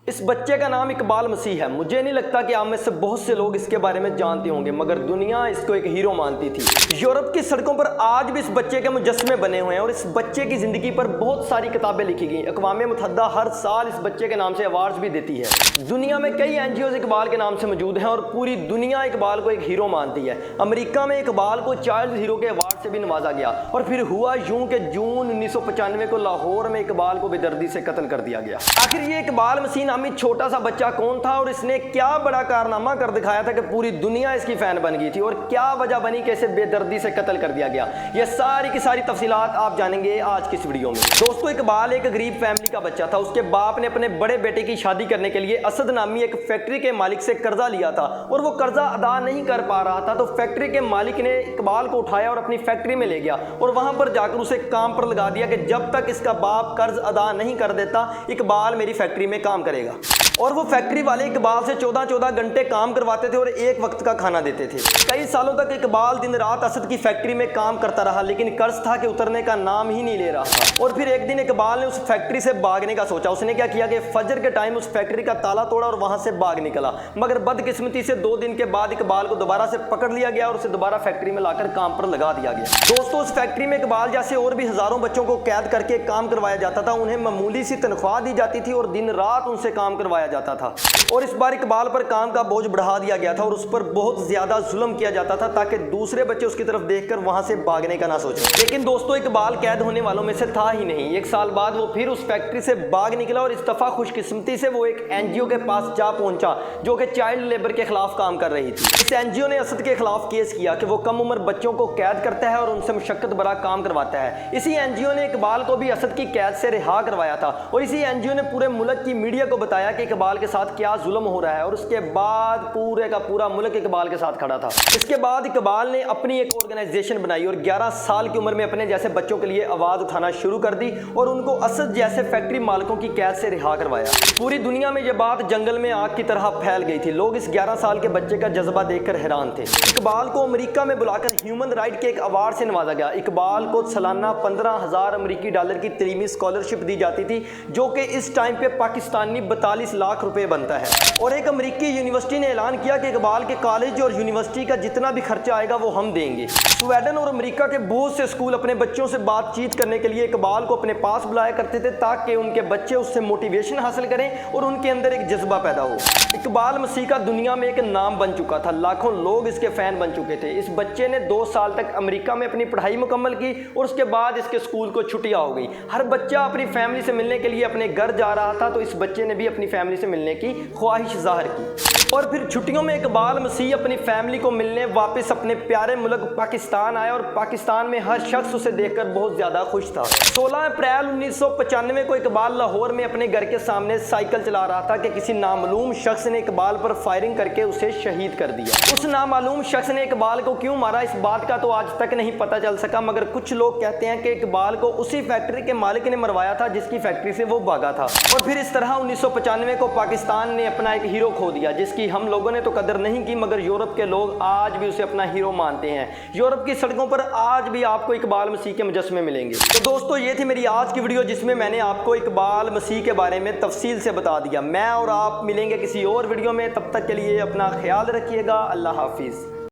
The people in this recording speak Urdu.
اس بچے کا نام اقبال مسیح ہے۔ مجھے نہیں لگتا کہ آپ میں سے بہت سے لوگ اس کے بارے میں جانتے ہوں گے، مگر دنیا اس کو ایک ہیرو مانتی تھی۔ یورپ کی سڑکوں پر آج بھی اس بچے کے مجسمے بنے ہوئے ہیں اور اس بچے کی زندگی پر بہت ساری کتابیں لکھی گئی۔ اقوام متحدہ ہر سال اس بچے کے نام سے ایوارڈز بھی دیتی ہے۔ دنیا میں کئی این جی اوز اقبال کے نام سے موجود ہیں اور پوری دنیا اقبال کو ایک ہیرو مانتی ہے۔ امریکہ میں اقبال کو چائلڈ ہیرو کے ایوارڈ سے بھی نوازا گیا اور پھر ہوا یوں کہ جون 1995 کو لاہور میں اقبال کو بے دردی سے قتل کر دیا گیا۔ آخر یہ اقبال مسیح نامی چھوٹا سا بچہ کون تھا اور اس نے کیا بڑا کارنامہ کر دکھایا تھا کہ پوری دنیا اس کی فین بن گئی تھی، اور کیا وجہ بنی کہ اسے بے دردی سے قتل کر دیا گیا؟ یہ ساری کی ساری تفصیلات آپ جانیں گے آج کی اس ویڈیو میں۔ دوستو، اقبال ایک غریب فیملی کا بچہ تھا۔ اس کے باپ نے اپنے بڑے بیٹے کی شادی کرنے کے لیے اسد نامی ایک فیکٹری کے مالک سے قرضہ لیا تھا اور وہ قرضہ ادا نہیں کر پا رہا تھا، تو فیکٹری کے مالک نے اقبال کو اٹھایا اور اپنی فیکٹری میں لے گیا اور وہاں پر جا کر اسے کام پر لگا دیا کہ جب تک اس کا باپ قرض ادا نہیں کر دیتا اقبال میری فیکٹری میں کام کرے گا۔ اور وہ فیکٹری والے اقبال سے 14 گھنٹے کام کرواتے تھے اور ایک وقت کا کھانا دیتے تھے۔ کئی سالوں تک اقبال دن رات اسد کی فیکٹری میں کام کرتا رہا، لیکن قرض تھا کہ اترنے کا نام ہی نہیں لے رہا تھا۔ اور پھر ایک دن اقبال نے اس فیکٹری سے بھاگنے کا سوچا۔ اس نے کیا کیا کہ فجر کے ٹائم اس فیکٹری کا تالا توڑا اور وہاں سے بھاگ نکلا، مگر بدقسمتی سے 2 دن کے بعد اقبال کو دوبارہ سے پکڑ لیا گیا اور اسے دوبارہ فیکٹری میں لا کر کام پر لگا دیا گیا۔ دوستوں، اس فیکٹری میں اقبال جیسے اور بھی ہزاروں بچوں کو قید کر کے کام کروایا جاتا تھا۔ انہیں معمولی سی تنخواہ دی جاتی تھی اور دن رات ان سے کام کروایا جاتا تھا، اور اس بار اقبال پر کام کا بوجھ بڑھا دیا گیا تھا اور اس پر بہت زیادہ ظلم کیا جاتا تھا تاکہ دوسرے بچے اس کی طرف دیکھ کر وہاں سے بھاگنے کا نہ سوچیں۔ لیکن دوستو، اقبال قید ہونے والوں میں سے تھا ہی نہیں۔ 1 سال بعد وہ پھر اس فیکٹری سے بھاگ نکلا اور اس دفعہ خوش قسمتی سے وہ ایک این جی او کے پاس جا پہنچا جو کہ چائلڈ لیبر کے خلاف کام کر رہی تھی۔ اس این جی او نے اسد کے خلاف کیس کیا کہ وہ کم عمر بچوں کو قید کرتا ہے اور ان سے مشقت بھرا کام کرواتا ہے۔ اسی این جی او نے اقبال کو بھی اسد کی قید سے رہا کروایا تھا اور اسی این جی او نے پورے ملک کی میڈیا کو بتایا کہ اقبال کے ساتھ کیا ظلم ہو رہا ہے، اور اس کے بعد پورے کا پورا ملک اقبال کے ساتھ کھڑا تھا۔ اس کے بعد اقبال نے اپنی ایک آرگنائزیشن بنائی اور 11 سال کی عمر میں اپنے جیسے بچوں کے لیے آواز اٹھانا شروع کر دی اور ان کو اسد جیسے فیکٹری مالکوں کی قید سے رہا کروایا۔ پوری دنیا میں یہ بات جنگل میں آگ کی طرح پھیل گئی تھی۔ لوگ اس 11 سال کے بچے کا جذبہ دیکھ کر حیران تھے۔ اقبال کو امریکہ میں بلا کر ہیومن رائٹ کے ایک ایوارڈ سے نوازا گیا۔ اقبال کو سالانہ 15,000 امریکی ڈالر کی تعلیمی اسکالرشپ دی جاتی تھی، جو کہ اس ٹائم پہ پاکستانی 42 لاکھ روپے بنتا ہے، اور ایک امریکی یونیورسٹی نے اعلان کیا کہ اقبال کے کالج اور یونیورسٹی کا جتنا بھی خرچہ آئے گا وہ ہم دیں گے۔ سویڈن اور امریکہ کے بہت سے اسکول اپنے بچوں سے بات چیت کرنے کے لیے اقبال کو اپنے پاس بلایا کرتے تھے تاکہ ان کے بچے اس سے موٹیویشن حاصل کریں اور ان کے اندر ایک جذبہ پیدا ہو۔ اقبال مسیح کا دنیا میں ایک نام بن چکا تھا، لاکھوں لوگ اس کے فین بن چکے تھے۔ اس بچے نے 2 سال تک امریکہ میں اپنی پڑھائی مکمل کی اور اس کے بعد اس کے اسکول کو چھٹیاں ہو گئی۔ ہر بچہ اپنی فیملی سے ملنے کے لیے اپنے گھر جا رہا تھا، تو اس بچے نے بھی اپنی فیملی سے ملنے کی خواہش ظاہر کی، اور پھر چھٹیوں میں اقبال مسیح اپنی فیملی کو ملنے واپس اپنے پیارے ملک پاکستان آیا اور پاکستان میں ہر شخص اسے دیکھ کر بہت زیادہ خوش تھا۔ 16 اپریل 1995 کو اقبال لاہور میں اپنے گھر کے سامنے سائیکل چلا رہا تھا کہ کسی نامعلوم شخص نے اقبال پر فائرنگ کر کے اسے شہید کر دیا۔ اس نامعلوم شخص نے اقبال کو کیوں مارا اس بات کا تو آج تک نہیں پتہ چل سکا، مگر کچھ لوگ کہتے ہیں کہ اقبال کو اسی فیکٹری کے مالک نے مروایا تھا جس کی فیکٹری سے وہ بھاگا تھا، اور پھر اس طرح 1995 کو پاکستان نے اپنا ایک ہیرو کھو دیا جس کی ہم لوگوں نے تو قدر نہیں کی، مگر یورپ کے لوگ آج بھی اسے اپنا ہیرو مانتے ہیں۔ یورپ کی سڑکوں پر آج بھی آپ کو اقبال مسیح کے مجسمے ملیں گے۔ تو دوستو، یہ تھی میری آج کی ویڈیو جس میں میں نے آپ کو اقبال مسیح کے بارے میں تفصیل سے بتا دیا۔ میں اور آپ ملیں گے کسی اور ویڈیو میں، تب تک کے لیے اپنا خیال رکھیے گا۔ اللہ حافظ۔